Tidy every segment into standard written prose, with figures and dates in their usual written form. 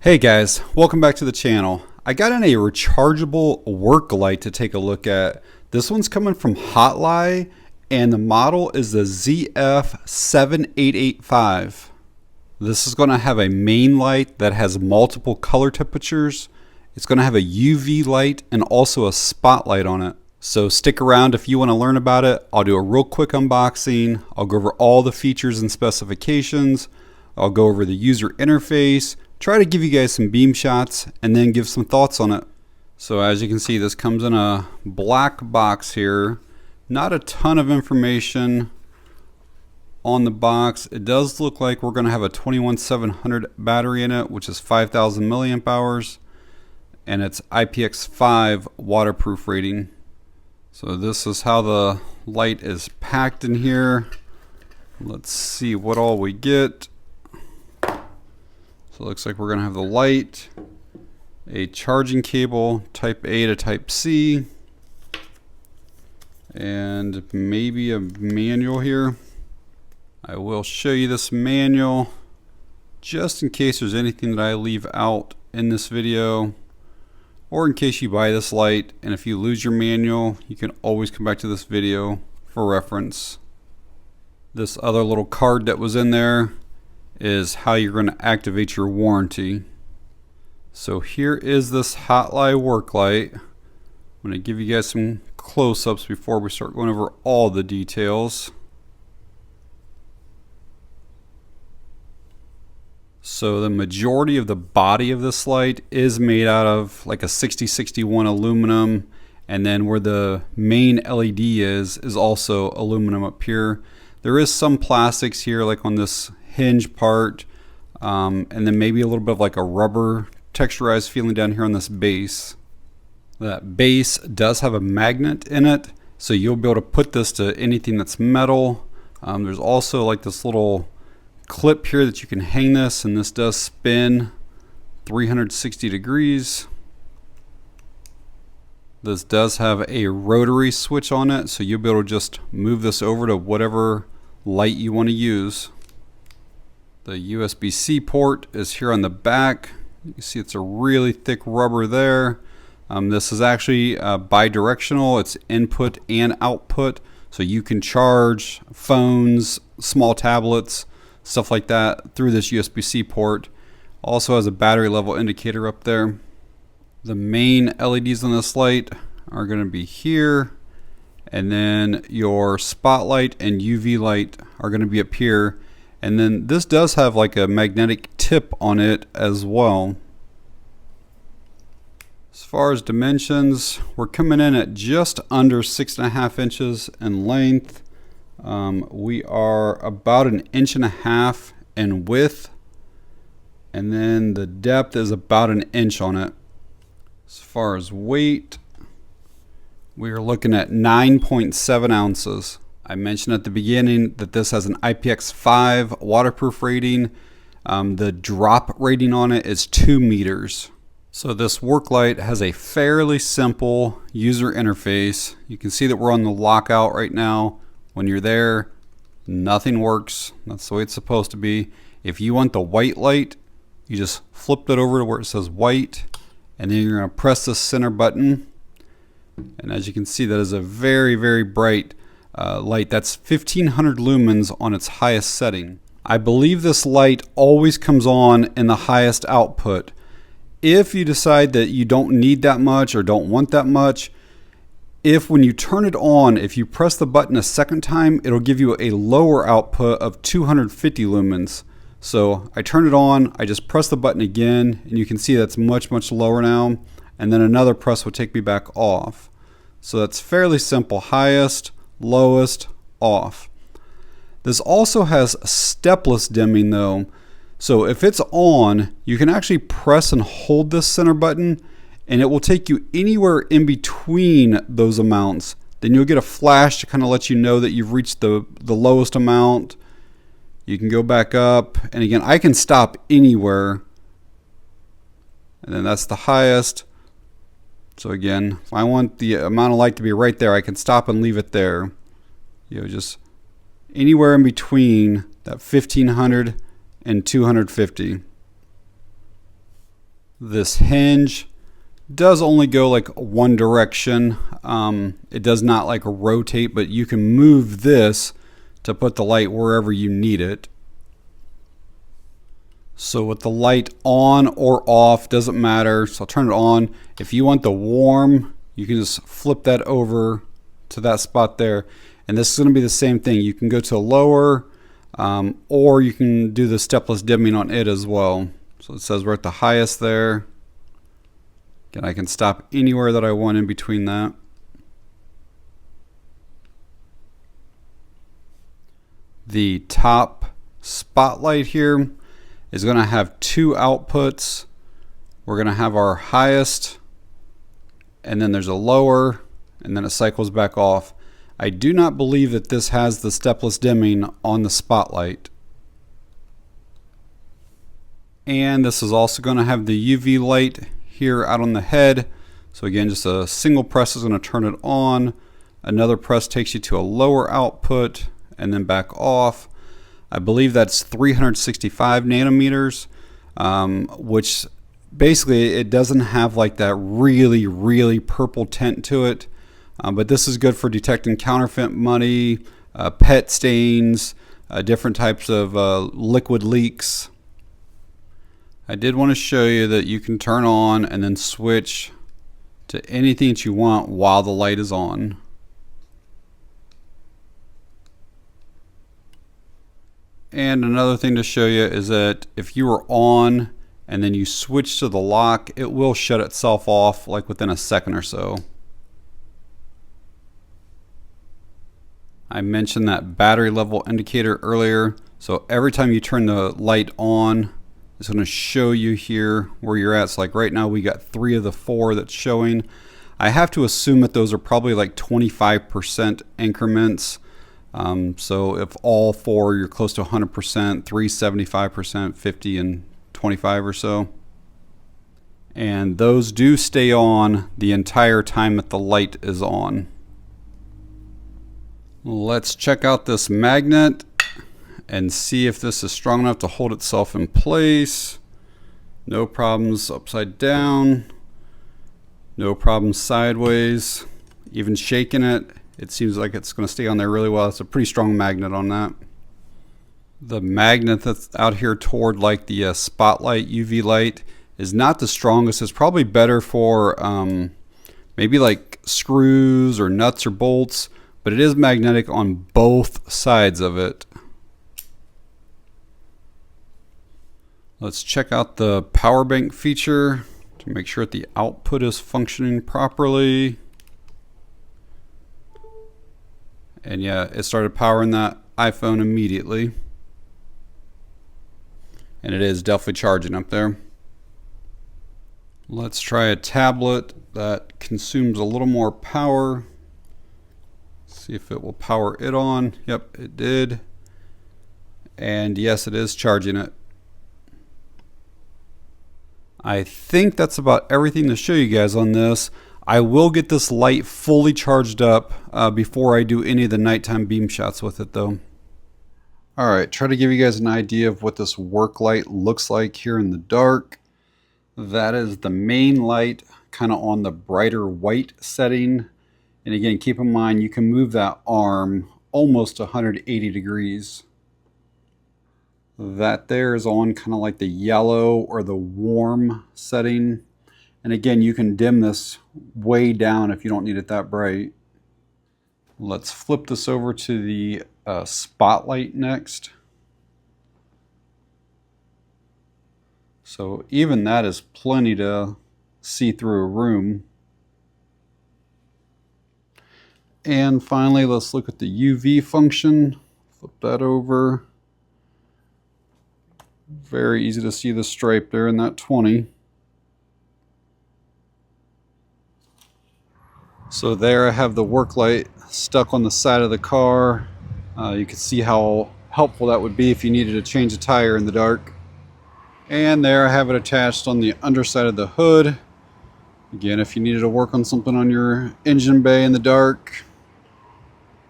Hey guys, welcome back to the channel. I got in a rechargeable work light to take a look at. This one's coming from HOTLIGH and the model is the ZF7885. This is going to have a main light that has multiple color temperatures. It's going to have a UV light and also a spotlight on it. So stick around if you want to learn about it. I'll do a real quick unboxing. I'll go over all the features and specifications. I'll go over the user interface, try to give you guys some beam shots, and then give some thoughts on it. So as you can see, this comes in a black box here. Not a ton of information on the box. It does look like we're going to have a 21700 battery in it, which is 5000 milliamp hours, and it's IPX5 waterproof rating. So this is how the light is packed in here. Let's see what all we get. So it looks like we're going to have the light, a charging cable, type A to type C, and maybe a manual here. I will show you this manual just in case there's anything that I leave out in this video, or in case you buy this light and if you lose your manual, you can always come back to this video for reference. This other little card that was in there is how you're going to activate your warranty. So here is this HOTLIGH work light. I'm going to give you guys some close-ups before we start going over all the details. So the majority of the body of this light is made out of like a 6061 aluminum, and then where the main LED is also aluminum up here. There is some plastics here, like on this hinge part, and then maybe a little bit of like a rubber texturized feeling down here on this base. That base does have a magnet in it, so you'll be able to put this to anything that's metal. There's also like this little clip here that you can hang this, and this does spin 360 degrees. This does have a rotary switch on it, so you'll be able to just move this over to whatever light you want to use. The USB-C port is here on the back. You can see it's a really thick rubber there. This is actually bi-directional. It's input and output, so you can charge phones, small tablets, stuff like that through this USB-C port. Also has a battery level indicator up there. The main LEDs on this light are going to be here, and then your spotlight and UV light are going to be up here. And then this does have like a magnetic tip on it as well. As far as dimensions, we're coming in at just under 6.5 inches in length. We are about 1.5 inches in width, and then the depth is about 1 inch on it. As far as weight, we are looking at 9.7 ounces. I mentioned at the beginning that this has an IPX5 waterproof rating. The drop rating on it is 2 meters. So this work light has a fairly simple user interface. You can see that we're on the lockout right now. When you're there, nothing works. That's the way it's supposed to be. If you want the white light, you just flip it over to where it says white, and then you're going to press the center button. And as you can see, that is a very, very bright light. That's 1500 lumens on its highest setting. I believe this light always comes on in the highest output. If you decide that you don't need that much or don't want that much, if when you turn it on, if you press the button a second time, it'll give you a lower output of 250 lumens. So I turn it on, I just press the button again, and you can see that's much, much lower now. And then another press will take me back off. So that's fairly simple. Highest, lowest, off. This also has stepless dimming though. So if it's on, you can actually press and hold this center button, and it will take you anywhere in between those amounts. Then you'll get a flash to kind of let you know that you've reached the lowest amount. You can go back up, and again, I can stop anywhere. And then that's the highest. So again, if I want the amount of light to be right there, I can stop and leave it there. You know, just anywhere in between. that 1500 and 250. This hinge does only go like one direction. It does not like rotate, but you can move this to put the light wherever you need it. So with the light on or off, doesn't matter. So I'll turn it on. If you want the warm, you can just flip that over to that spot there. And this is going to be the same thing. You can go to lower, or you can do the stepless dimming on it as well. So it says we're at the highest there. Again, I can stop anywhere that I want in between that. The top spotlight here is going to have two outputs. We're going to have our highest, and then there's a lower, and then it cycles back off. I do not believe that this has the stepless dimming on the spotlight. And this is also going to have the UV light here out on the head. So again, just a single press is going to turn it on. Another press takes you to a lower output and then back off. I believe that's 365 nanometers, which basically it doesn't have like that really purple tint to it. But this is good for detecting counterfeit money, pet stains, different types of liquid leaks. I did want to show you that you can turn on and then switch to anything that you want while the light is on. And another thing to show you is that if you are on and then you switch to the lock, it will shut itself off like within a second or so. I mentioned that battery level indicator earlier. So every time you turn the light on, it's going to show you here where you're at. So like right now we got 3 of the 4 that's showing. I have to assume that those are probably like 25% increments. So if all 4, you're close to 100%, 3, 75%, 50, and 25 or so. And those do stay on the entire time that the light is on. Let's check out this magnet and see if this is strong enough to hold itself in place. No problems upside down. No problems sideways. Even shaking it, it seems like it's going to stay on there really well. It's a pretty strong magnet on that. The magnet that's out here toward like the spotlight UV light is not the strongest. It's probably better for maybe like screws or nuts or bolts, but it is magnetic on both sides of it. Let's check out the power bank feature to make sure that the output is functioning properly. And yeah, it started powering that iPhone immediately. And it is definitely charging up there. Let's try a tablet that consumes a little more power. See if it will power it on. Yep, it did. And yes, it is charging it. I think that's about everything to show you guys on this. I will get this light fully charged up before I do any of the nighttime beam shots with it though. Alright, try to give you guys an idea of what this work light looks like here in the dark. That is the main light, kind of on the brighter white setting. And again, keep in mind you can move that arm almost 180 degrees. That there is on kind of like the yellow or the warm setting. And again, you can dim this way down if you don't need it that bright. Let's flip this over to the spotlight next. So even that is plenty to see through a room. And finally, let's look at the UV function. Flip that over. Very easy to see the stripe there in that 20. So there I have the work light stuck on the side of the car. You can see how helpful that would be if you needed to change a tire in the dark. And there I have it attached on the underside of the hood. Again, if you needed to work on something on your engine bay in the dark,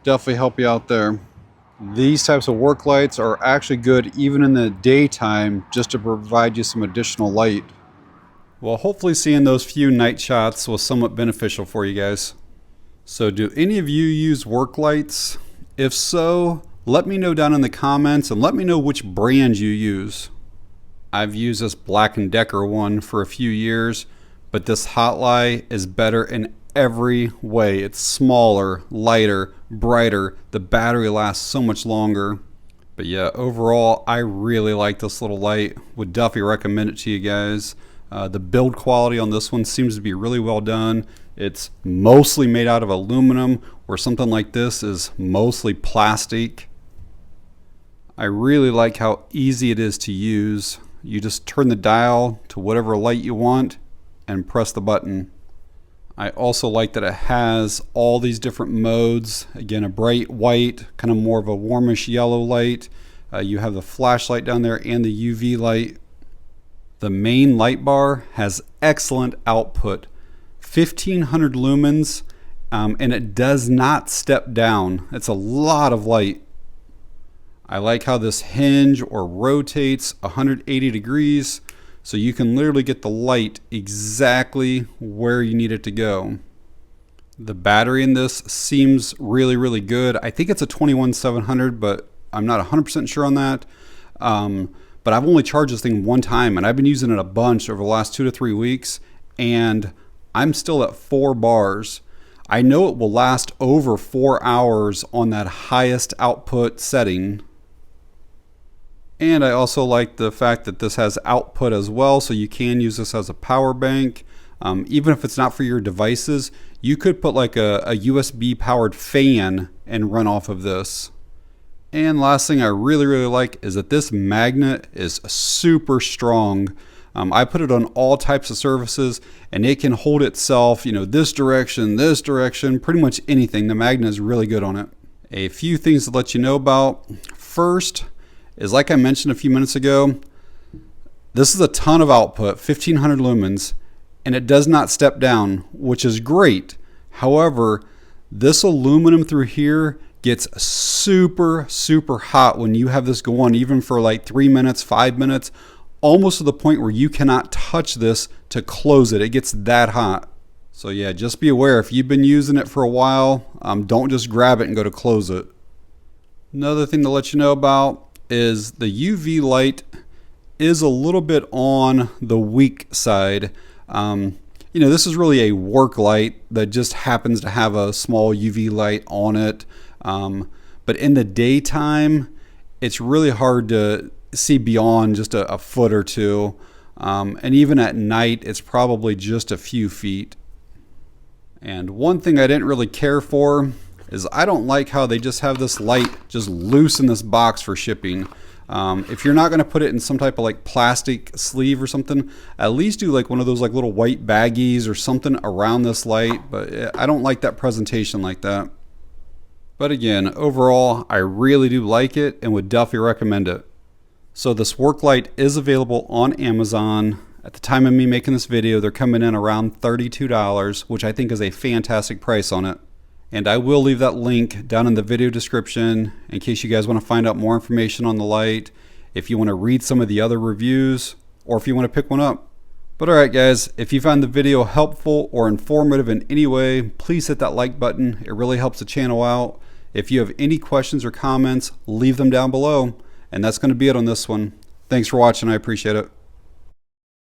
definitely help you out there. These types of work lights are actually good even in the daytime, just to provide you some additional light. Well, hopefully seeing those few night shots was somewhat beneficial for you guys. So do any of you use work lights? If so, let me know down in the comments and let me know which brand you use. I've used this Black & Decker one for a few years, but this HOTLIGH is better in every way. It's smaller, lighter, brighter. The battery lasts so much longer. But yeah, overall, I really like this little light. Would definitely recommend it to you guys. The build quality on this one seems to be really well done. It's mostly made out of aluminum, where something like this is mostly plastic. I really like how easy it is to use. You just turn the dial to whatever light you want and press the button. I also like that it has all these different modes. Again, a bright white, kind of more of a warmish yellow light. You have the flashlight down there and the UV light. The main light bar has excellent output, 1500 lumens, and it does not step down. It's a lot of light. I like how this hinge or rotates 180 degrees, so you can literally get the light exactly where you need it to go. The battery in this seems really, really good. I think it's a 21700, but I'm not 100% sure on that. But I've only charged this thing one time, and I've been using it a bunch over the last 2 to 3 weeks, and I'm still at 4 bars. I know it will last over 4 hours on that highest output setting. And I also like the fact that this has output as well, so you can use this as a power bank. Even if it's not for your devices, you could put like a USB powered fan and run off of this. And last thing I really, really like is that this magnet is super strong. I put it on all types of surfaces and it can hold itself, this direction, pretty much anything. The magnet is really good on it. A few things to let you know about. First is, like I mentioned a few minutes ago, this is a ton of output, 1500 lumens, and it does not step down, which is great. However, this aluminum through here gets super, super hot when you have this go on, even for like 3 minutes, 5 minutes, almost to the point where you cannot touch this to close it. It gets that hot. So yeah, just be aware, if you've been using it for a while, don't just grab it and go to close it. Another thing to let you know about is the UV light is a little bit on the weak side. This is really a work light that just happens to have a small UV light on it. But in the daytime, it's really hard to see beyond just a foot or two. And even at night, it's probably just a few feet. And one thing I didn't really care for is I don't like how they just have this light just loose in this box for shipping. If you're not going to put it in some type of like plastic sleeve or something, at least do like one of those like little white baggies or something around this light. But I don't like that presentation like that. But again, overall, I really do like it and would definitely recommend it. So this work light is available on Amazon. At the time of me making this video, they're coming in around $32, which I think is a fantastic price on it. And I will leave that link down in the video description in case you guys want to find out more information on the light, if you want to read some of the other reviews, or if you want to pick one up. But alright guys, if you found the video helpful or informative in any way, please hit that like button. It really helps the channel out. If you have any questions or comments, leave them down below. And that's going to be it on this one. Thanks for watching. I appreciate it.